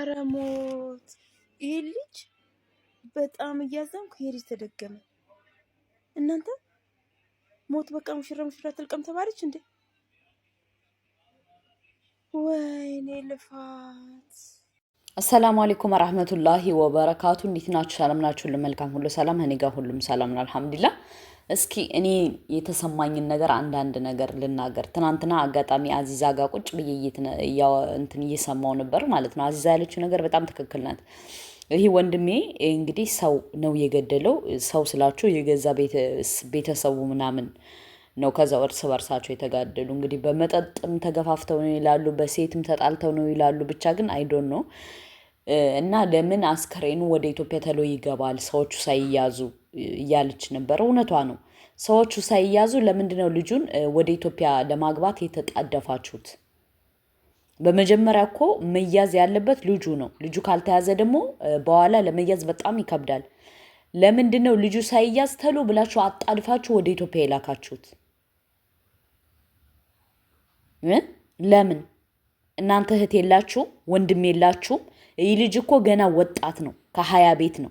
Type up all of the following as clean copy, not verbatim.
አረሞት ይሄ ልጅ በጣም እያዘንኩ ይሄ ልጅ ተደገመ። እናንተ ሞት በቃ ሙሽራ ትልቀም ተባለች እንዴ? ወይኔ ልፋት። አሰላሙ አለይኩም ወራህመቱላሂ ወበረካቱ። እንዴት ናችሁ? ሰላም ናችሁ? ለመልካም ሁሉ ሰላም፣ እኔ ጋር ሁሉም ሰላም ነው አልሐምዱሊላህ። እስኪ እኔ የተሰማኝን ነገር አንዳንድ ነገር ልናገር። ትናንትና አጋጣሚ አዚዛ ጋር ቁጭ ብዬ እየሰማው ነበር ማለት ነው። አዚዛ ያለችው ነገር በጣም ትክክል ናት። ይሄ ወንድሜ እንግዲህ ሰው ነው የገደለው። ሰው ስላችሁ የገዛ ቤተሰቡ ምናምን ነው። ከዛው እርስ በርሳቸው የተጋደሉ እንግዲህ በመጠጥም ተገፋፍተው ነው ይላሉ፣ በሴትም ተጣልተው ነው ይላሉ። ብቻ ግን አይዶን ነው እና ለምን አስከሬኑ ወደ ኢትዮጵያ ተሎ ይገባል ሰዎቹ ሳይያዙ እያለች ነበር። እውነቷ ነው። ሰዎቹ ሳይያዙ ለምንድን ነው ልጁን ወደ ኢትዮጵያ ለማግባት የተጣደፋችሁት? በመጀመሪያ እኮ መያዝ ያለበት ልጁ ነው። ልጁ ካልተያዘ ደግሞ በኋላ ለመያዝ በጣም ይከብዳል። ለምንድን ነው ልጁ ሳይያዝ ተሎ ብላችሁ አጣድፋችሁ ወደ ኢትዮጵያ የላካችሁት? ለምን? እናንተ እህት የላችሁም? ወንድም የላችሁም? ይህ ልጅ እኮ ገና ወጣት ነው፣ ከ20 ቤት ነው።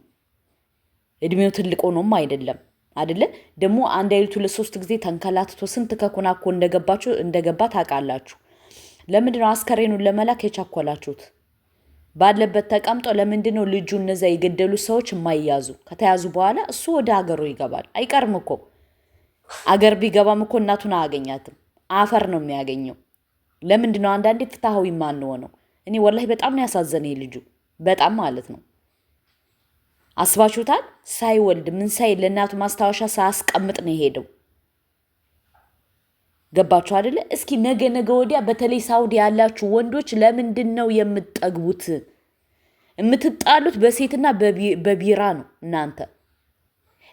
እድሜው ትልቅ ሆኖም አይደለም አይደለ? ደግሞ አንድ አይሉት 2-3 ጊዜ ተንከላትቶ ስንት ከኩናኮ እንደገባ ታውቃላችሁ። ለምንድን ነው አስከሬኑን ለመላክ የቻኮላችሁት? ባለበት ተቀምጦ ለምንድን ነው ልጁ እነዛ የገደሉ ሰዎች የማይያዙ? ከተያዙ በኋላ እሱ ወደ ሀገሩ ይገባል። አይቀርም እኮ አገር ቢገባም እኮ እናቱን አያገኛትም፣ አፈር ነው የሚያገኘው። ለምንድን ነው አንዳንዴ ፍትሃዊ ማንሆነው? እኔ ወላሂ በጣም ነው ያሳዘነኝ ልጁ፣ በጣም ማለት ነው። አስባችሁታል? ሳይወልድ ምን ሳይል ለእናቱ ማስታወሻ ሳያስቀምጥ ነው የሄደው። ገባችሁ አይደለ? እስኪ ነገ ወዲያ በተለይ ሳውዲ ያላችሁ ወንዶች ለምንድን ነው የምትጠግቡት? የምትጣሉት በሴትና በቢራ ነው። እናንተ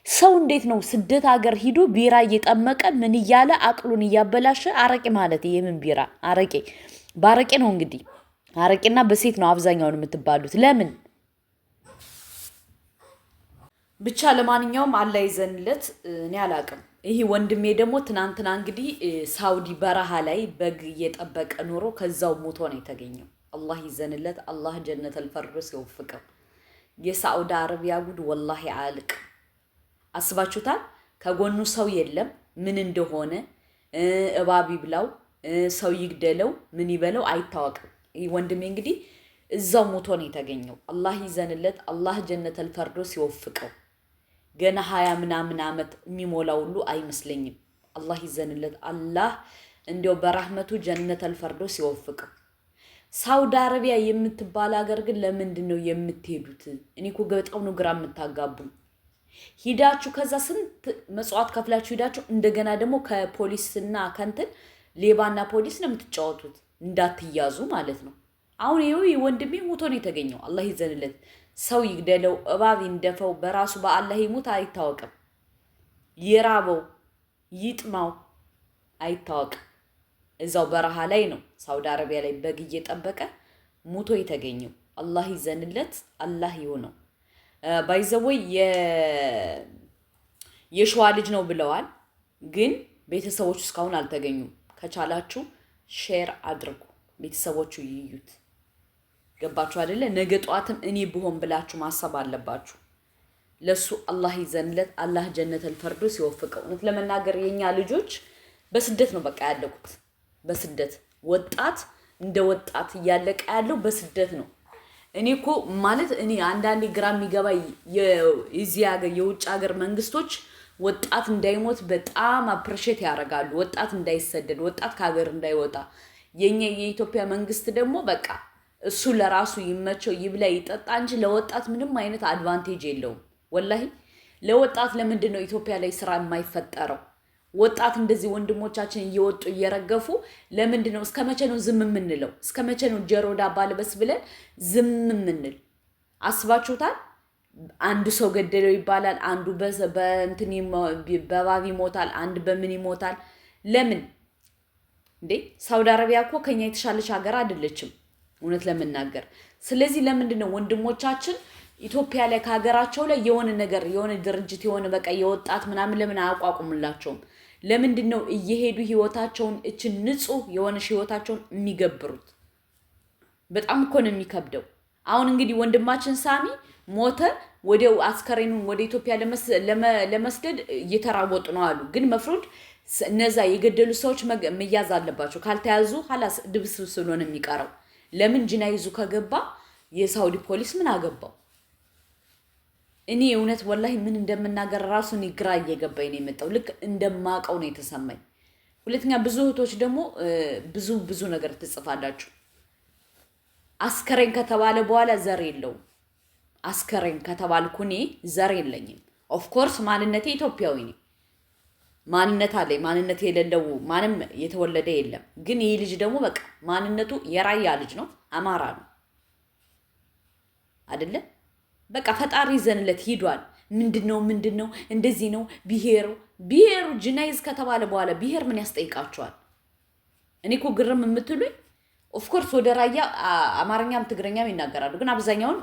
ሰው እንዴት ነው ስደት ሀገር ሂዶ ቢራ እየጠመቀ ምን እያለ አቅሉን እያበላሸ? አረቄ ማለት ይሄ ምን ቢራ አረቄ፣ ባረቄ ነው እንግዲህ። አረቄና በሴት ነው አብዛኛውን የምትባሉት። ለምን? ብቻ ለማንኛውም አላህ ይዘንለት። እኔ አላቅም። ይሄ ወንድሜ ደግሞ ትናንትና እንግዲህ ሳውዲ በረሃ ላይ በግ እየጠበቀ ኖሮ ከዛው ሞቶ ነው የተገኘው። አላህ ይዘንለት። አላህ ጀነተል ፈርዶስ ይወፍቀው። የሳውዲ አረቢያ ጉድ ወላሂ አልቅ። አስባችሁታል? ከጎኑ ሰው የለም። ምን እንደሆነ እባብ ይብላው ሰው ይግደለው ምን ይበለው አይታወቅም። ይሄ ወንድሜ እንግዲህ እዛው ሞቶ ነው የተገኘው። አላህ ይዘንለት። አላህ ጀነተል ፈርዶስ ይወፍቀው። ገና 20 ምናምን ዓመት የሚሞላው ሁሉ አይመስለኝም። አላህ ይዘንለት። አላህ እንዲያው በራህመቱ ጀነተል ፈርዶስ ይወፍቀው። ሳውዲ አረቢያ የምትባል ሀገር ግን ለምንድን ነው የምትሄዱት? እኔ እኮ በጣም ነው ግራ የምታጋቡኝ። ሂዳችሁ ከዛ ስንት መጽዋዕት ከፍላችሁ ሂዳችሁ እንደገና ደግሞ ከፖሊስና ከንትን ሌባና ፖሊስ ነው የምትጫወቱት፣ እንዳትያዙ ማለት ነው። አሁን ይሄው ወንድሜ ሞቶ ነው የተገኘው። አላህ ይዘንለት። ሰው ይግደለው እባብ ይንደፈው በራሱ በአላህ ይሙት አይታወቅም። ይራበው ይጥማው አይታወቅም። እዛው በረሃ ላይ ነው ሳውዲ አረቢያ ላይ በግ እየጠበቀ ሞቶ የተገኘው። አላህ ይዘንለት። አላህ ይሁነው። ባይዘወይ የሸዋ ልጅ ነው ብለዋል፣ ግን ቤተሰቦቹ እስካሁን አልተገኙም። ከቻላችሁ ሼር አድርጉ፣ ቤተሰቦቹ ይዩት። ገባችሁ አይደለ? ነገ ጧትም እኔ ብሆን ብላችሁ ማሰብ አለባችሁ። ለሱ አላህ ይዘንለት። አላህ ጀነተል ፈርዶስ ይወፍቀው። እውነት ለመናገር የኛ ልጆች በስደት ነው በቃ ያለቁት። በስደት ወጣት እንደ ወጣት እያለቀ ያለው በስደት ነው። እኔ እኮ ማለት እኔ አንዳንዴ ግራ የሚገባ የዚህ ሀገር የውጭ ሀገር መንግስቶች ወጣት እንዳይሞት በጣም አፕሪሼት ያደርጋሉ። ወጣት እንዳይሰደድ፣ ወጣት ከሀገር እንዳይወጣ። የኛ የኢትዮጵያ መንግስት ደግሞ በቃ እሱ ለራሱ ይመቸው ይብላ ይጠጣ እንጂ ለወጣት ምንም አይነት አድቫንቴጅ የለውም። ወላሂ ለወጣት ለምንድን ነው ኢትዮጵያ ላይ ስራ የማይፈጠረው? ወጣት እንደዚህ ወንድሞቻችን እየወጡ እየረገፉ ለምንድን ነው? እስከ መቼ ነው ዝም የምንለው? እስከ መቼ ነው ጀሮ ዳባ ልበስ ብለን ዝም የምንል? አስባችሁታል? አንዱ ሰው ገደለው ይባላል፣ አንዱ በእንትን በባብ ይሞታል፣ አንድ በምን ይሞታል። ለምን እንዴ? ሳውዲ አረቢያ እኮ ከኛ የተሻለች ሀገር አይደለችም እውነት ለመናገር። ስለዚህ ለምንድን ነው ወንድሞቻችን ኢትዮጵያ ላይ ከሀገራቸው ላይ የሆነ ነገር የሆነ ድርጅት የሆነ በቃ የወጣት ምናምን ለምን አያቋቁምላቸውም? ለምንድን ነው እየሄዱ ህይወታቸውን ንጹህ የሆነች ህይወታቸውን የሚገብሩት? በጣም እኮ ነው የሚከብደው። አሁን እንግዲህ ወንድማችን ሳሚ ሞተ። ወዲያው አስከሬኑን ወደ ኢትዮጵያ ለመስደድ እየተራወጡ ነው አሉ። ግን መፍሩድ እነዛ የገደሉ ሰዎች መያዝ አለባቸው። ካልተያዙ ኋላስ ድብስብስ ብሎ ነው የሚቀረው። ለምን ጅናይዙ ከገባ የሳውዲ ፖሊስ ምን አገባው? እኔ እውነት ወላሂ ምን እንደምናገር ራሱ እኔ ግራ እየገባኝ ነው የመጣው። ልክ እንደማቀው ነው የተሰማኝ። ሁለተኛ ብዙ እህቶች ደግሞ ብዙ ነገር ትጽፋላችሁ። አስከሬን ከተባለ በኋላ ዘር የለውም። አስከሬን ከተባልኩ እኔ ዘር የለኝም። ኦፍኮርስ ማንነቴ ኢትዮጵያዊ ነኝ። ማንነት አለኝ። ማንነት የሌለው ማንም የተወለደ የለም። ግን ይህ ልጅ ደግሞ በቃ ማንነቱ የራያ ልጅ ነው፣ አማራ ነው አይደለ? በቃ ፈጣሪ ዘንለት ሂዷል። ምንድነው እንደዚህ ነው ብሄሩ ጅናይዝ ከተባለ በኋላ ብሄር ምን ያስጠይቃቸዋል? እኔ እኮ ግርም የምትሉኝ ኦፍኮርስ ወደ ራያ አማርኛም ትግረኛም ይናገራሉ። ግን አብዛኛውን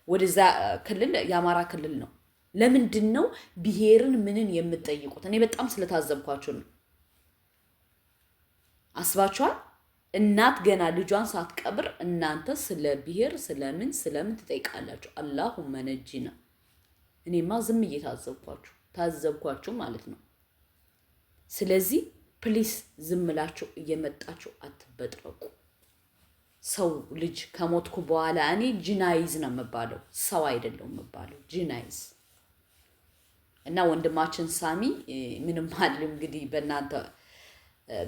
ወደዛ ክልል የአማራ ክልል ነው። ለምንድን ነው ብሄርን ምንን የምትጠይቁት? እኔ በጣም ስለታዘብኳችሁ ነው። አስባችኋል? እናት ገና ልጇን ሳትቀብር እናንተ ስለ ብሄር ስለምን ትጠይቃላችሁ? አላሁመ ነጂና። እኔማ ዝም ታዘብኳችሁ ማለት ነው። ስለዚህ ፕሊስ ዝምላችሁ እየመጣችሁ አትበጥረቁ። ሰው ልጅ ከሞትኩ በኋላ እኔ ጅናይዝ ነው የምባለው፣ ሰው አይደለሁም የምባለው ጅናይዝ። እና ወንድማችን ሳሚ ምንም ማለት እንግዲህ በእናንተ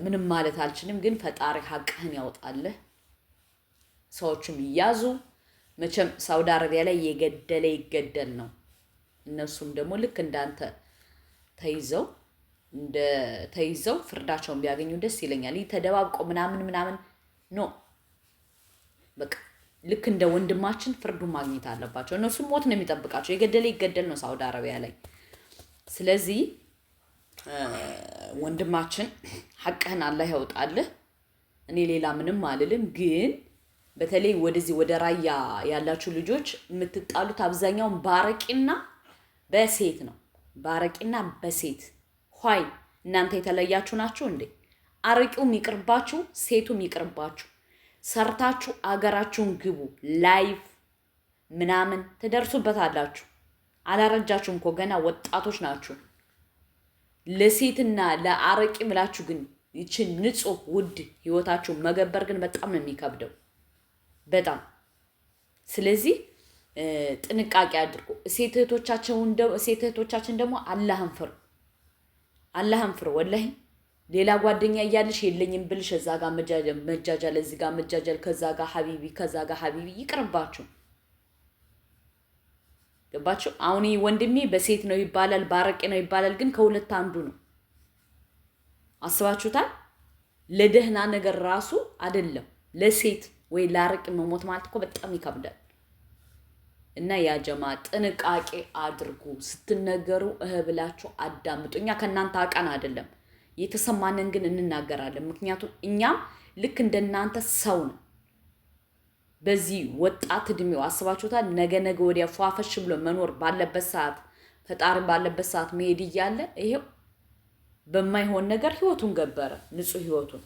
ምንም ማለት አልችልም። ግን ፈጣሪ ሀቅህን ያውጣልህ፣ ሰዎችም ይያዙ። መቼም ሳውዲ አረቢያ ላይ የገደለ ይገደል ነው። እነሱም ደግሞ ልክ እንዳንተ ተይዘው ፍርዳቸውን ቢያገኙ ደስ ይለኛል። ይህ ተደባብቆ ምናምን ኖ፣ በቃ ልክ እንደ ወንድማችን ፍርዱ ማግኘት አለባቸው። እነሱም ሞት ነው የሚጠብቃቸው። የገደለ ይገደል ነው ሳውዲ አረቢያ ላይ። ስለዚህ ወንድማችን ሐቅህን አላህ ያውጣልህ። እኔ ሌላ ምንም አልልም። ግን በተለይ ወደዚህ ወደ ራያ ያላችሁ ልጆች የምትጣሉት አብዛኛውን ባረቂና በሴት ነው። ባረቂና በሴት ሆይ እናንተ የተለያችሁ ናችሁ እንዴ? አረቂውም ይቅርባችሁ፣ ሴቱም ይቅርባችሁ። ሰርታችሁ አገራችሁን ግቡ። ላይፍ ምናምን ትደርሱበታላችሁ። አላረጃችሁም እኮ ገና ወጣቶች ናችሁ። ለሴትና ለአረቂ ብላችሁ ግን ይችን ንጹህ ውድ ህይወታችሁ መገበር ግን በጣም ነው የሚከብደው፣ በጣም። ስለዚህ ጥንቃቄ አድርጉ። ሴት እህቶቻችን ደግሞ አላህን ፍሩ። ወላሂ ሌላ ጓደኛ እያልሽ የለኝም ብልሽ እዛ ጋር መጃጃል፣ እዚህ ጋር መጃጃል፣ ከዛ ጋር ሀቢቢ፣ ከዛ ጋር ሀቢቢ ይቅርባችሁ። ገባችሁ? አሁን ወንድሜ በሴት ነው ይባላል፣ ባረቄ ነው ይባላል። ግን ከሁለት አንዱ ነው። አስባችሁታል? ለደህና ነገር ራሱ አይደለም ለሴት ወይ ላረቄ መሞት ማለት እኮ በጣም ይከብዳል። እና ያ ጀማ ጥንቃቄ አድርጉ። ስትነገሩ ብላችሁ አዳምጡ። እኛ ከእናንተ አቀን አይደለም፣ የተሰማንን ግን እንናገራለን። ምክንያቱም እኛም ልክ እንደናንተ ሰው ነው። በዚህ ወጣት እድሜው አስባችሁታል? ነገ ወዲያ ፏፈሽ ብሎ መኖር ባለበት ሰዓት፣ ፈጣሪ ባለበት ሰዓት መሄድ እያለ ይሄው በማይሆን ነገር ህይወቱን ገበረ። ንጹህ ህይወቱን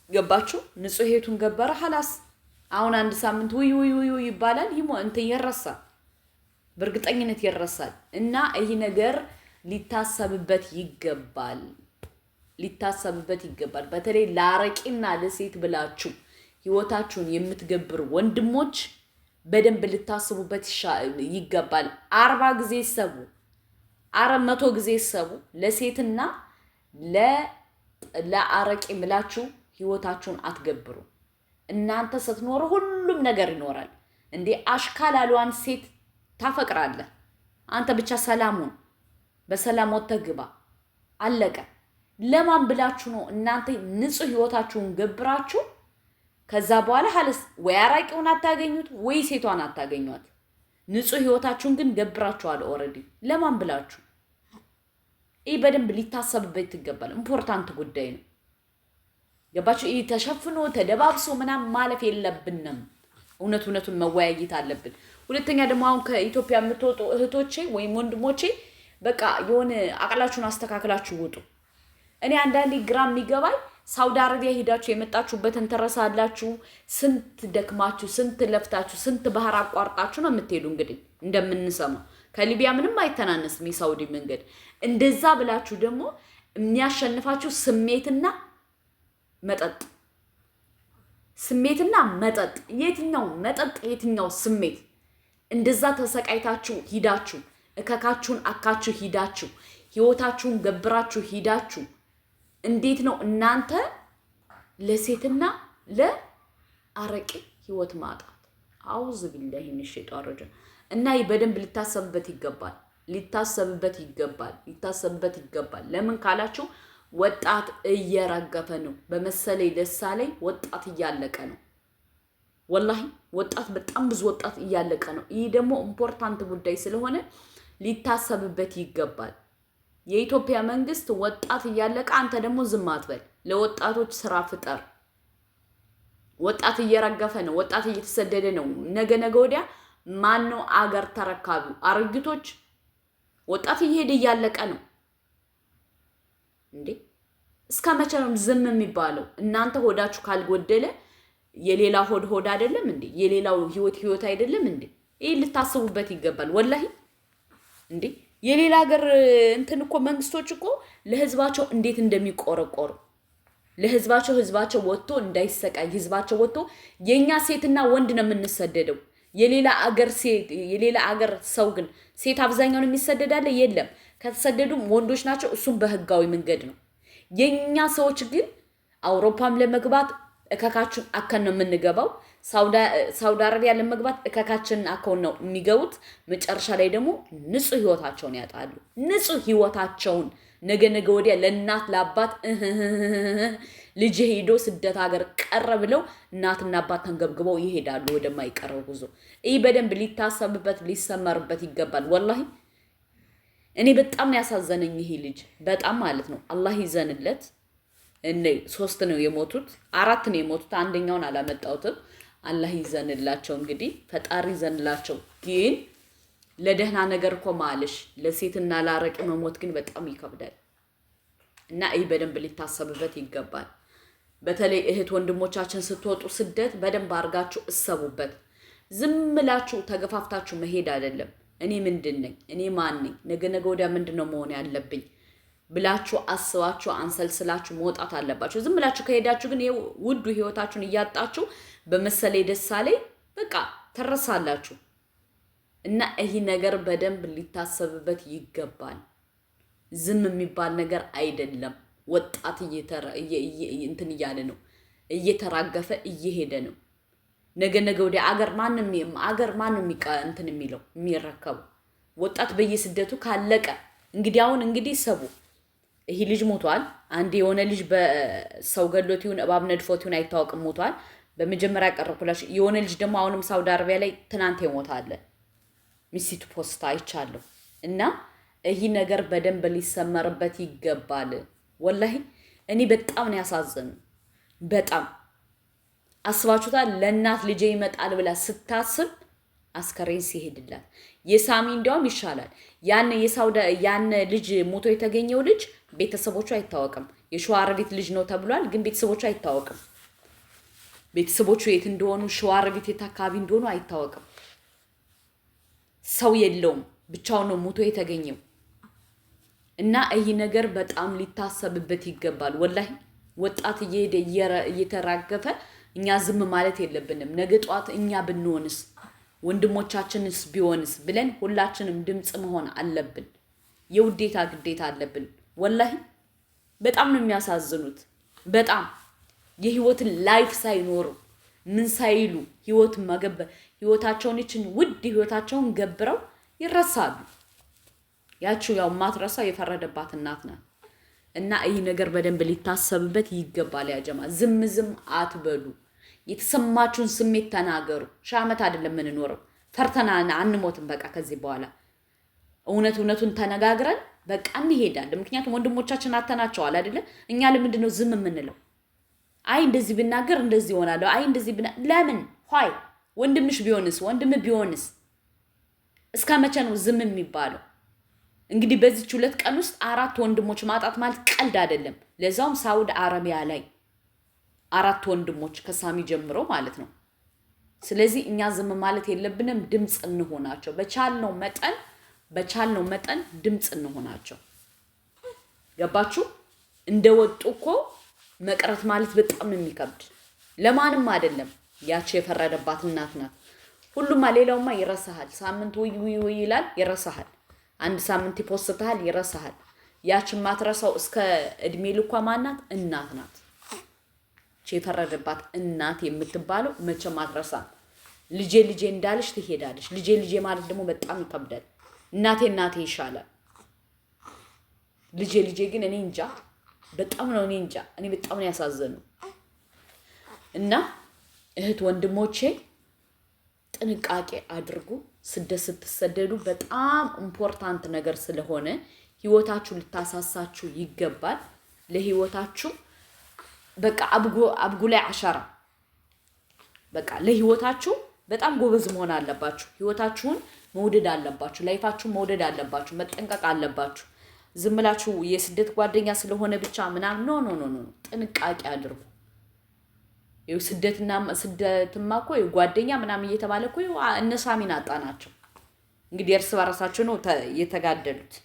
ገባችሁ? ንጹህ ህይወቱን ገበረ። ሐላስ አሁን አንድ ሳምንት ውይ ይባላል። ይረሳል፣ በእርግጠኝነት ይረሳል። እና ይህ ነገር ሊታሰብበት ይገባል። በተለይ ለአረቂና ለሴት ብላችሁ ህይወታችሁን የምትገብሩ ወንድሞች በደንብ ልታስቡበት ይገባል። 40 ጊዜ ሰቡ፣ 100 ጊዜ ሰቡ። ለሴትና ለአረቂ ብላችሁ ህይወታችሁን አትገብሩ። እናንተ ስትኖሩ ሁሉም ነገር ይኖራል። እንዴ አሽካል አልዋን ሴት ታፈቅራለህ አንተ ብቻ። ሰላሙን በሰላም ወጥተህ ግባ፣ አለቀ። ለማን ብላችሁ ነው እናንተ ንጹህ ህይወታችሁን ገብራችሁ ከዛ በኋላ ሐለስ ወይ አራቂውን አታገኙት ወይ ሴቷን አታገኙት። ንጹህ ህይወታችሁን ግን ገብራችኋል ኦሬዲ። ለማን ብላችሁ? ይህ በደንብ ሊታሰብበት ይገባል። ኢምፖርታንት ጉዳይ ነው። ገባችሁ? ይህ ተሸፍኖ ተደባብሶ ምናምን ማለፍ የለብንም። እውነቱን መወያየት አለብን። ሁለተኛ ደግሞ አሁን ከኢትዮጵያ የምትወጡ እህቶቼ ወይም ወንድሞቼ በቃ የሆነ አቅላችሁን አስተካክላችሁ ውጡ። እኔ አንዳንዴ ግራ የሚገባኝ ሳውዲ አረቢያ ሄዳችሁ የመጣችሁበትን ትረሳላችሁ። ስንት ደክማችሁ፣ ስንት ለፍታችሁ፣ ስንት ባህር አቋርጣችሁ ነው የምትሄዱ። እንግዲህ እንደምንሰማው ከሊቢያ ምንም አይተናነስም የሳውዲ መንገድ። እንደዛ ብላችሁ ደግሞ የሚያሸንፋችሁ ስሜትና መጠጥ፣ ስሜትና መጠጥ። የትኛው መጠጥ የትኛው ስሜት? እንደዛ ተሰቃይታችሁ ሂዳችሁ እከካችሁን አካችሁ ሂዳችሁ ህይወታችሁን ገብራችሁ ሂዳችሁ እንዴት ነው እናንተ ለሴትና ለአረቂ ህይወት ማጣት? አውዝ ቢላሂ ሚነ ሸይጣን ረጂም። እና ይህ በደንብ ሊታሰብበት ይገባል፣ ሊታሰብበት ይገባል፣ ሊታሰብበት ይገባል። ለምን ካላችሁ ወጣት እየረገፈ ነው። በመሰለኝ ደሳለኝ ወጣት እያለቀ ነው። ወላሂ ወጣት በጣም ብዙ ወጣት እያለቀ ነው። ይህ ደግሞ ኢምፖርታንት ጉዳይ ስለሆነ ሊታሰብበት ይገባል። የኢትዮጵያ መንግስት ወጣት እያለቀ አንተ ደግሞ ዝም አትበል። ለወጣቶች ስራ ፍጠር። ወጣት እየረገፈ ነው። ወጣት እየተሰደደ ነው። ነገ ወዲያ ማን ነው አገር ተረካቢው? አርግቶች። ወጣት እየሄደ እያለቀ ነው እንዴ! እስከ መቼ ነው ዝም የሚባለው? እናንተ ሆዳችሁ ካልጎደለ የሌላ ሆድ አይደለም እንዴ? የሌላው ህይወት አይደለም እንዴ? ይህ ልታስቡበት ይገባል ወላሂ እንዴ! የሌላ ሀገር እንትን እኮ መንግስቶች እኮ ለህዝባቸው እንዴት እንደሚቆረቆሩ ህዝባቸው ወጥቶ እንዳይሰቃይ ህዝባቸው ወጥቶ የኛ ሴትና ወንድ ነው የምንሰደደው። የሌላ አገር ሰው ግን ሴት አብዛኛውን የሚሰደዳለ የለም። ከተሰደዱም ወንዶች ናቸው። እሱም በህጋዊ መንገድ ነው። የኛ ሰዎች ግን አውሮፓም ለመግባት እከካችን አከን ነው የምንገባው። ሳውዲ አረቢያ ለመግባት እከካችን አከን ነው የሚገቡት። መጨረሻ ላይ ደግሞ ንጹህ ህይወታቸውን ያጣሉ። ንጹህ ህይወታቸውን ነገ ወዲያ ለእናት ለአባት ልጅ ሄዶ ስደት ሀገር ቀረ ብለው እናትና አባት ተንገብግበው ይሄዳሉ ወደማይቀረው ጉዞ። ይህ በደንብ ሊታሰብበት ሊሰመርበት ይገባል። ወላሂ እኔ በጣም ያሳዘነኝ ይሄ ልጅ በጣም ማለት ነው። አላህ ይዘንለት። 3 ነው የሞቱት፣ 4 ነው የሞቱት። አንደኛውን አላመጣሁትም። አላህ ይዘንላቸው። እንግዲህ ፈጣሪ ይዘንላቸው። ግን ለደህና ነገር እኮ ማለሽ ለሴትና ለአረቂ መሞት ግን በጣም ይከብዳል። እና ይህ በደንብ ሊታሰብበት ይገባል። በተለይ እህት ወንድሞቻችን ስትወጡ ስደት በደንብ አድርጋችሁ እሰቡበት። ዝም ብላችሁ ተገፋፍታችሁ መሄድ አይደለም። እኔ ምንድን ነኝ? እኔ ማን ነኝ? ነገ ወዲያ ምንድን ነው መሆን ያለብኝ ብላችሁ አስባችሁ አንሰልስላችሁ መውጣት አለባችሁ። ዝም ብላችሁ ከሄዳችሁ ግን ውዱ ህይወታችሁን እያጣችሁ በመሰለኝ ደሳለኝ በቃ ተረሳላችሁ። እና ይሄ ነገር በደንብ ሊታሰብበት ይገባል። ዝም የሚባል ነገር አይደለም። ወጣት እንትን እያለ ነው፣ እየተራገፈ እየሄደ ነው። ነገ ወዲያ አገር ማንም እንትን የሚለው የሚረከበው ወጣት በየስደቱ ካለቀ እንግዲህ ሰቡ ይሄ ልጅ ሞቷል። አንድ የሆነ ልጅ በሰው ገሎት ይሁን እባብ ነድፎት ይሁን አይታወቅም ሞቷል። በመጀመሪያ ቀረኩላሽ። የሆነ ልጅ ደግሞ አሁንም ሳውዲ አረቢያ ላይ ትናንት ይሞታል። ሚስቱ ፖስታ አይቻለሁ። እና ይሄ ነገር በደንብ ሊሰመርበት ይገባል። ወላሂ እኔ በጣም ነው ያሳዘኑ። በጣም አስባችሁታል? ለእናት ልጄ ይመጣል ብላ ስታስብ አስከሬን ሲሄድላት የሳሚ እንዲያውም ይሻላል። ያን ልጅ ሞቶ የተገኘው ልጅ ቤተሰቦቹ አይታወቅም። የሸዋሮቢት ልጅ ነው ተብሏል፣ ግን ቤተሰቦቹ አይታወቅም። ቤተሰቦቹ የት እንደሆኑ ሸዋሮቢት የት አካባቢ እንደሆኑ አይታወቅም። ሰው የለውም፣ ብቻው ነው ሞቶ የተገኘው። እና ይህ ነገር በጣም ሊታሰብበት ይገባል። ወላሂ ወጣት እየሄደ እየተራገፈ እኛ ዝም ማለት የለብንም። ነገ ጧት እኛ ብንሆንስ ወንድሞቻችንስ ቢሆንስ ብለን ሁላችንም ድምጽ መሆን አለብን። የውዴታ ግዴታ አለብን። ወላሂ በጣም ነው የሚያሳዝኑት። በጣም የህይወትን ላይፍ ሳይኖሩ ምን ሳይሉ ህይወታቸውን ይችን ውድ ህይወታቸውን ገብረው ይረሳሉ። ያቺው ያው ማትረሳው የፈረደባት እናት ናት። እና ይህ ነገር በደንብ ሊታሰብበት ይገባል። ያጀማ ዝም አትበሉ። የተሰማችሁን ስሜት ተናገሩ። ሻመት አይደለም የምንኖረው። ፈርተና አንሞትም። በቃ ከዚህ በኋላ እውነቱን ተነጋግረን በቃ እንሄዳለን። ምክንያቱም ወንድሞቻችን አተናቸዋል አይደለ? እኛ ለምንድን ነው ዝም የምንለው? አይ እንደዚህ ብናገር እንደዚህ ይሆናል። አይ እንደዚህ ለምን ሆይ ወንድምሽ ቢሆንስ እስከ መቼ ነው ዝም የሚባለው? እንግዲህ በዚች 2 ቀን ውስጥ 4 ወንድሞች ማጣት ማለት ቀልድ አይደለም። ለዛውም ሳውዲ አረቢያ ላይ 4 ወንድሞች ከሳሚ ጀምሮ ማለት ነው። ስለዚህ እኛ ዝም ማለት የለብንም፣ ድምጽ እንሆናቸው። በቻልነው መጠን ድምጽ እንሆናቸው። ገባችሁ? እንደወጡ እኮ መቅረት ማለት በጣም የሚከብድ ለማንም አይደለም። ያቺ የፈረደባት እናት ናት። ሁሉማ ሌላውማ ይረሳሃል። ሳምንት ውይ ይላል፣ ይረሳሃል። አንድ ሳምንት ይፖስትሃል፣ ይረሳሃል። ያቺ ማትረሳው እስከ እድሜ ልኳ ማናት? እናት ናት። የፈረደባት እናት የምትባለው መቼም አትረሳም። ልጄ እንዳለሽ ትሄዳለሽ። ልጄ ማለት ደግሞ በጣም ይከብዳል። እናቴ ይሻላል። ልጄ ግን እኔ እንጃ በጣም ነው እኔ በጣም ነው ያሳዘኑ። እና እህት ወንድሞቼ ጥንቃቄ አድርጉ። ስደት ስትሰደዱ በጣም ኢምፖርታንት ነገር ስለሆነ ህይወታችሁ ልታሳሳችሁ ይገባል። ለህይወታችሁ በቃ አብጉ ላይ አሻራ በቃ ለህይወታችሁ በጣም ጎበዝ መሆን አለባችሁ። ህይወታችሁን መውደድ አለባችሁ። ላይፋችሁን መውደድ አለባችሁ። መጠንቀቅ አለባችሁ። ዝም ብላችሁ የስደት ጓደኛ ስለሆነ ብቻ ምናምን ኖ ጥንቃቄ አድርጉ። ይኸው ስደትማ እኮ ጓደኛ ምናምን እየተባለ እኮ እነ ሳሚን አጣናቸው። እንግዲህ እርስ በራሳቸው ነው የተጋደሉት።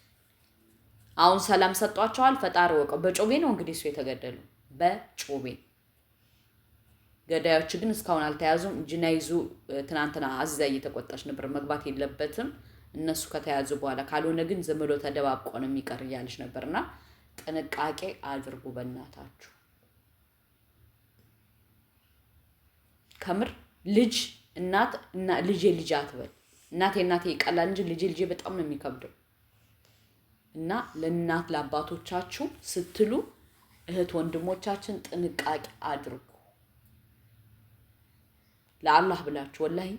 አሁን ሰላም ሰጧቸዋል። ፈጣሪ ወቀው። በጮቤ ነው እንግዲህ እሱ የተገደሉ በጮቤ። ገዳዮች ግን እስካሁን አልተያዙም። ጅናይዙ ትናንትና አዛ እየተቆጣች ነበር። መግባት የለበትም እነሱ ከተያዙ በኋላ፣ ካልሆነ ግን ዝም ብሎ ተደባብቆ ነው የሚቀር እያለች ነበርና ጥንቃቄ አድርጉ በእናታችሁ። ከምር ልጅ እናት እና ልጄ አትበል። እናቴ ይቀላል እንጂ ልጄ በጣም ነው የሚከብደው። እና ለእናት ለአባቶቻችሁ ስትሉ እህት ወንድሞቻችን ጥንቃቄ አድርጉ። ለአላህ ብላችሁ ወላሂ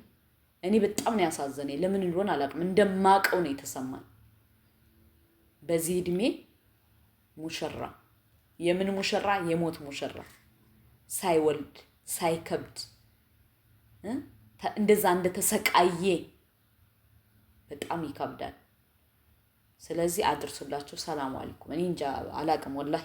እኔ በጣም ነው ያሳዘነኝ። ለምን እንደሆነ አላውቅም። እንደማቀው ነው የተሰማኝ። በዚህ እድሜ ሙሽራ፣ የምን ሙሽራ? የሞት ሙሽራ ሳይወልድ ሳይከብድ እንደዛ እንደተሰቃየ በጣም ይከብዳል። ስለዚህ አድርሱላችሁ። ሰላም አለይኩም። እኔ እንጃ አላውቅም ወላሂ።